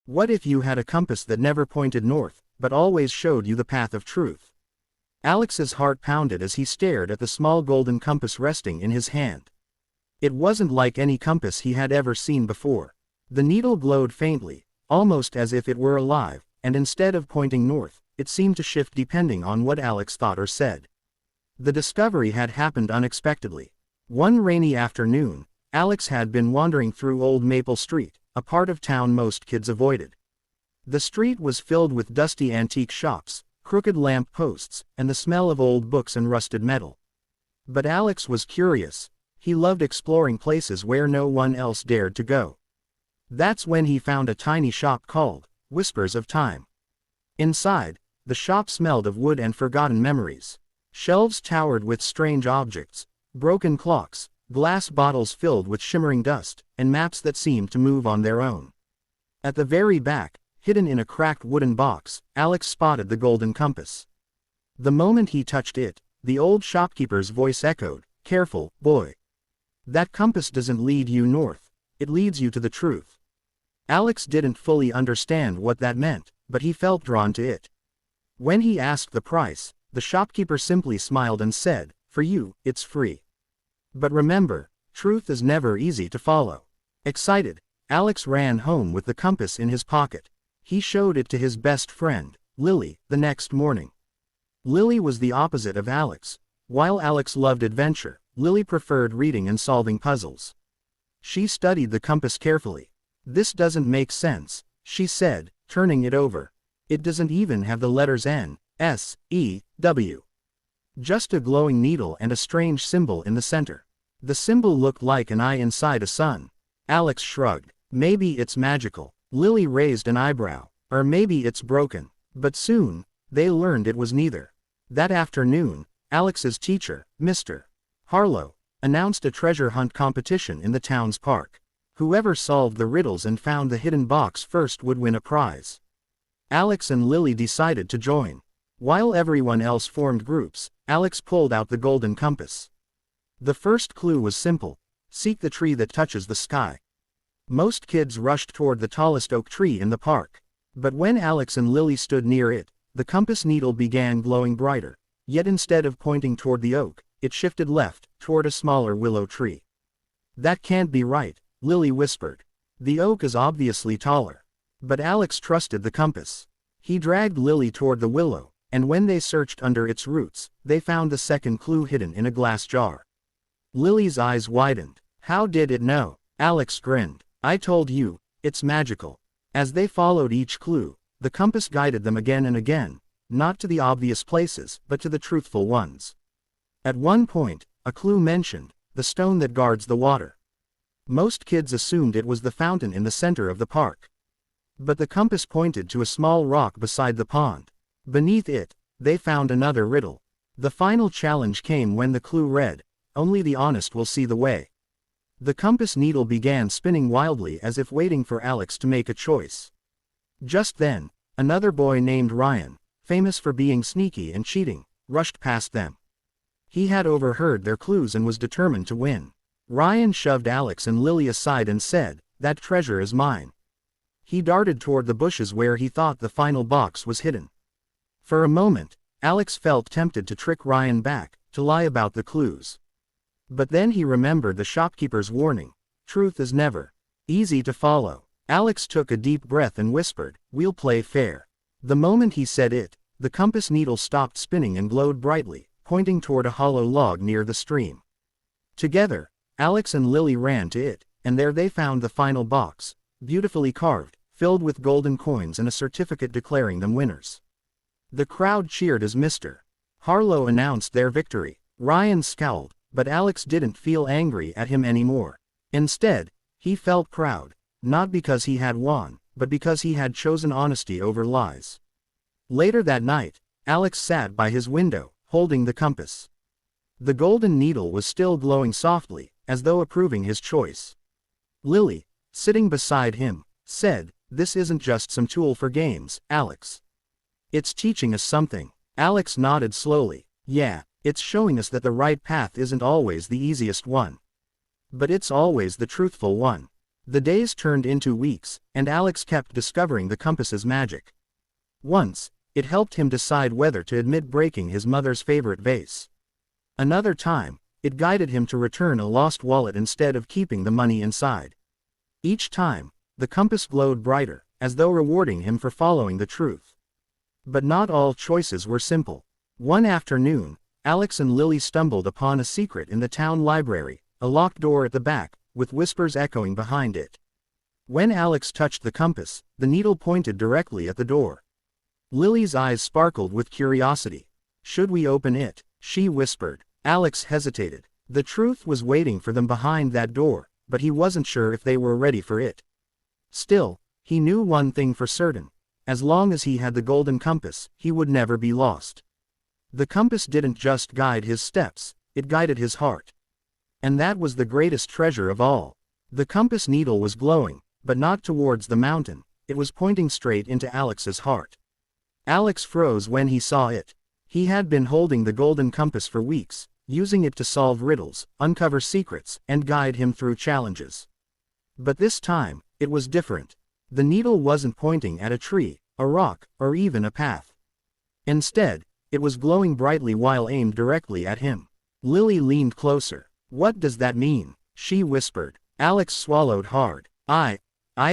What if you had a compass that never pointed north, but always showed you the path of truth? Alex's heart pounded as he stared at the small golden compass resting in his hand. It wasn't like any compass he had ever seen before. The needle glowed faintly, almost as if it were alive, and instead of pointing north, it seemed to shift depending on what Alex thought or said. The discovery had happened unexpectedly. One rainy afternoon, Alex had been wandering through Old Maple Street, a part of town most kids avoided. The street was filled with dusty antique shops, crooked lamp posts, and the smell of old books and rusted metal. But Alex was curious. He loved exploring places where no one else dared to go. That's when he found a tiny shop called Whispers of Time. Inside, the shop smelled of wood and forgotten memories. Shelves towered with strange objects, broken clocks, glass bottles filled with shimmering dust, and maps that seemed to move on their own. At the very back, hidden in a cracked wooden box, Alex spotted the golden compass. The moment he touched it, the old shopkeeper's voice echoed, "Careful, boy. That compass doesn't lead you north, it leads you to the truth." Alex didn't fully understand what that meant, but he felt drawn to it. When he asked the price, the shopkeeper simply smiled and said, "For you, it's free. But remember, truth is never easy to follow." Excited, Alex ran home with the compass in his pocket. He showed it to his best friend, Lily, the next morning. Lily was the opposite of Alex. While Alex loved adventure, Lily preferred reading and solving puzzles. She studied the compass carefully. "This doesn't make sense," she said, turning it over. "It doesn't even have the letters N, S, E, W. Just a glowing needle and a strange symbol in the center. The symbol looked like an eye inside a sun." Alex shrugged. "Maybe it's magical." Lily raised an eyebrow. "Or maybe it's broken." But soon, they learned it was neither. That afternoon, Alex's teacher, Mr. Harlow, announced a treasure hunt competition in the town's park. Whoever solved the riddles and found the hidden box first would win a prize. Alex and Lily decided to join. While everyone else formed groups, Alex pulled out the golden compass. The first clue was simple: seek the tree that touches the sky. Most kids rushed toward the tallest oak tree in the park. But when Alex and Lily stood near it, the compass needle began glowing brighter. Yet instead of pointing toward the oak, it shifted left, toward a smaller willow tree. "That can't be right," Lily whispered. "The oak is obviously taller." But Alex trusted the compass. He dragged Lily toward the willow, and when they searched under its roots, they found the second clue hidden in a glass jar. Lily's eyes widened. "How did it know?" Alex grinned. "I told you, it's magical." As they followed each clue, the compass guided them again and again, not to the obvious places, but to the truthful ones. At one point, a clue mentioned the stone that guards the water. Most kids assumed it was the fountain in the center of the park. But the compass pointed to a small rock beside the pond. Beneath it, they found another riddle. The final challenge came when the clue read, "Only the honest will see the way." The compass needle began spinning wildly as if waiting for Alex to make a choice. Just then, another boy named Ryan, famous for being sneaky and cheating, rushed past them. He had overheard their clues and was determined to win. Ryan shoved Alex and Lily aside and said, "That treasure is mine." He darted toward the bushes where he thought the final box was hidden. For a moment, Alex felt tempted to trick Ryan back, to lie about the clues. But then he remembered the shopkeeper's warning: truth is never easy to follow. Alex took a deep breath and whispered, "We'll play fair." The moment he said it, the compass needle stopped spinning and glowed brightly, pointing toward a hollow log near the stream. Together, Alex and Lily ran to it, and there they found the final box, beautifully carved, filled with golden coins and a certificate declaring them winners. The crowd cheered as Mr. Harlow announced their victory. Ryan scowled, but Alex didn't feel angry at him anymore. Instead, he felt proud, not because he had won, but because he had chosen honesty over lies. Later that night, Alex sat by his window, holding the compass. The golden needle was still glowing softly, as though approving his choice. Lily, sitting beside him, said, "This isn't just some tool for games, Alex. It's teaching us something." Alex nodded slowly. "Yeah, it's showing us that the right path isn't always the easiest one. But it's always the truthful one." The days turned into weeks, and Alex kept discovering the compass's magic. Once, it helped him decide whether to admit breaking his mother's favorite vase. Another time, it guided him to return a lost wallet instead of keeping the money inside. Each time, the compass glowed brighter, as though rewarding him for following the truth. But not all choices were simple. One afternoon, Alex and Lily stumbled upon a secret in the town library, a locked door at the back, with whispers echoing behind it. When Alex touched the compass, the needle pointed directly at the door. Lily's eyes sparkled with curiosity. "Should we open it?" she whispered. Alex hesitated. The truth was waiting for them behind that door, but he wasn't sure if they were ready for it. Still, he knew one thing for certain. As long as he had the golden compass, he would never be lost. The compass didn't just guide his steps, it guided his heart. And that was the greatest treasure of all. The compass needle was glowing, but not towards the mountain, it was pointing straight into Alex's heart. Alex froze when he saw it. He had been holding the golden compass for weeks, using it to solve riddles, uncover secrets, and guide him through challenges. But this time, it was different. The needle wasn't pointing at a tree, a rock, or even a path. Instead, it was glowing brightly while aimed directly at him. Lily leaned closer. "What does that mean?" she whispered. Alex swallowed hard. I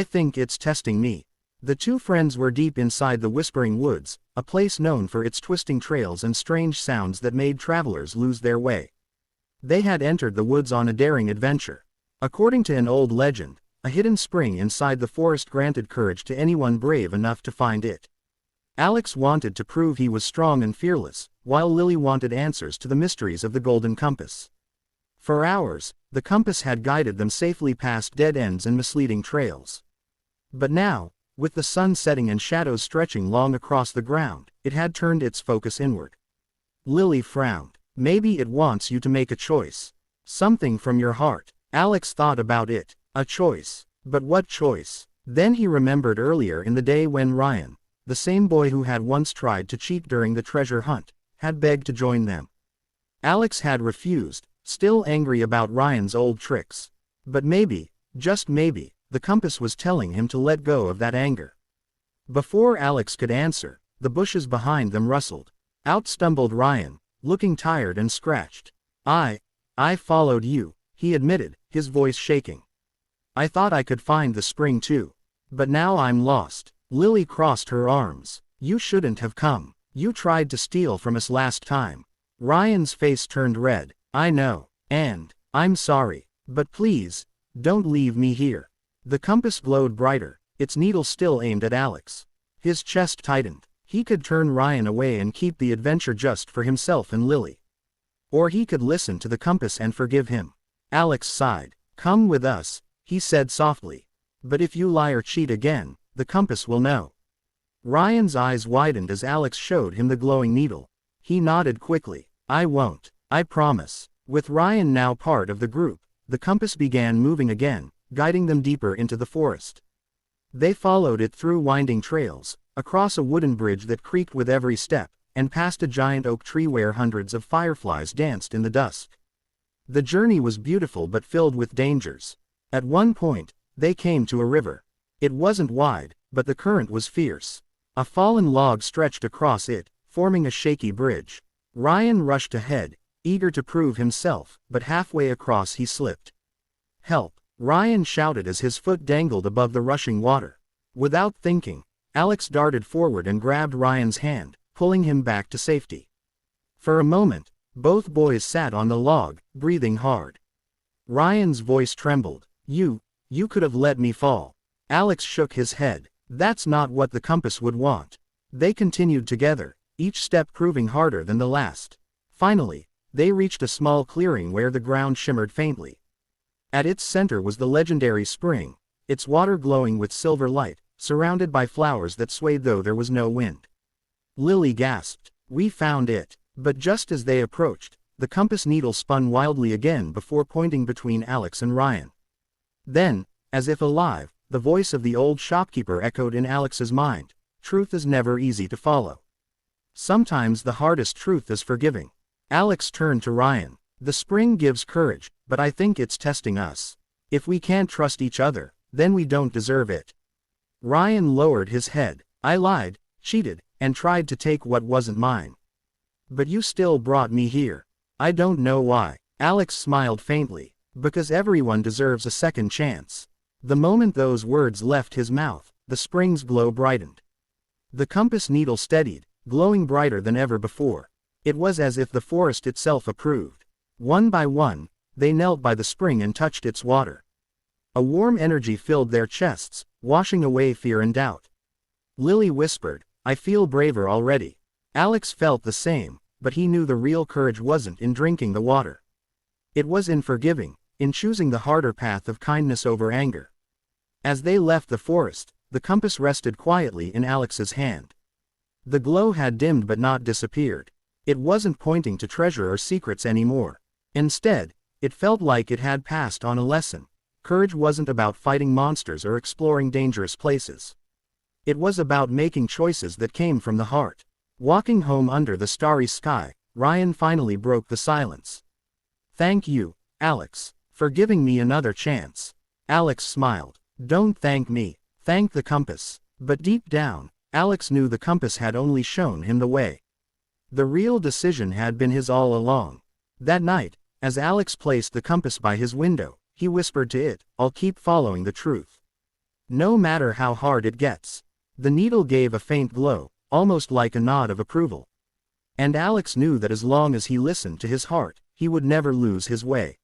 think it's testing me." The two friends were deep inside the Whispering Woods, a place known for its twisting trails and strange sounds that made travelers lose their way. They had entered the woods on a daring adventure. According to an old legend, a hidden spring inside the forest granted courage to anyone brave enough to find it. Alex wanted to prove he was strong and fearless, while Lily wanted answers to the mysteries of the golden compass. For hours, the compass had guided them safely past dead ends and misleading trails. But now, with the sun setting and shadows stretching long across the ground, it had turned its focus inward. Lily frowned. "Maybe it wants you to make a choice. Something from your heart." Alex thought about it. A choice. But what choice? Then he remembered earlier in the day when Ryan, the same boy who had once tried to cheat during the treasure hunt, had begged to join them. Alex had refused, still angry about Ryan's old tricks. But maybe, just maybe, the compass was telling him to let go of that anger. Before Alex could answer, the bushes behind them rustled. Out stumbled Ryan, looking tired and scratched. I followed you," he admitted, his voice shaking. "I thought I could find the spring too. But now I'm lost." Lily crossed her arms. "You shouldn't have come. You tried to steal from us last time." Ryan's face turned red. "I know. And I'm sorry. But please, don't leave me here." The compass glowed brighter, its needle still aimed at Alex. His chest tightened. He could turn Ryan away and keep the adventure just for himself and Lily. Or he could listen to the compass and forgive him. Alex sighed. "Come with us," he said softly. "But if you lie or cheat again, the compass will know." Ryan's eyes widened as Alex showed him the glowing needle. He nodded quickly. "I won't, I promise." With Ryan now part of the group, the compass began moving again, guiding them deeper into the forest. They followed it through winding trails, across a wooden bridge that creaked with every step, and past a giant oak tree where hundreds of fireflies danced in the dusk. The journey was beautiful but filled with dangers. At one point, they came to a river. It wasn't wide, but the current was fierce. A fallen log stretched across it, forming a shaky bridge. Ryan rushed ahead, eager to prove himself, but halfway across he slipped. "Help!" Ryan shouted as his foot dangled above the rushing water. Without thinking, Alex darted forward and grabbed Ryan's hand, pulling him back to safety. For a moment, both boys sat on the log, breathing hard. Ryan's voice trembled. You could have let me fall." Alex shook his head. "That's not what the compass would want." They continued together, each step proving harder than the last. Finally, they reached a small clearing where the ground shimmered faintly. At its center was the legendary spring, its water glowing with silver light, surrounded by flowers that swayed though there was no wind. Lily gasped. "We found it." But just as they approached, the compass needle spun wildly again before pointing between Alex and Ryan. Then, as if alive, the voice of the old shopkeeper echoed in Alex's mind. "Truth is never easy to follow. Sometimes the hardest truth is forgiving." Alex turned to Ryan. "The spring gives courage, but I think it's testing us. If we can't trust each other, then we don't deserve it. Ryan lowered his head. I lied, cheated, and tried to take what wasn't mine. But you still brought me here. I don't know why. Alex smiled faintly. Because everyone deserves a second chance. The moment those words left his mouth, the spring's glow brightened. The compass needle steadied, glowing brighter than ever before. It was as if the forest itself approved. One by one, they knelt by the spring and touched its water. A warm energy filled their chests, washing away fear and doubt. Lily whispered, I feel braver already. Alex felt the same, but he knew the real courage wasn't in drinking the water. It was in forgiving, in choosing the harder path of kindness over anger. As they left the forest, the compass rested quietly in Alex's hand. The glow had dimmed but not disappeared. It wasn't pointing to treasure or secrets anymore. Instead, it felt like it had passed on a lesson. Courage wasn't about fighting monsters or exploring dangerous places. It was about making choices that came from the heart. Walking home under the starry sky, Ryan finally broke the silence. Thank you, Alex, for giving me another chance. Alex smiled. Don't thank me, thank the compass. But deep down, Alex knew the compass had only shown him the way. The real decision had been his all along. That night, as Alex placed the compass by his window, he whispered to it, I'll keep following the truth. No matter how hard it gets. The needle gave a faint glow, almost like a nod of approval. And Alex knew that as long as he listened to his heart, he would never lose his way.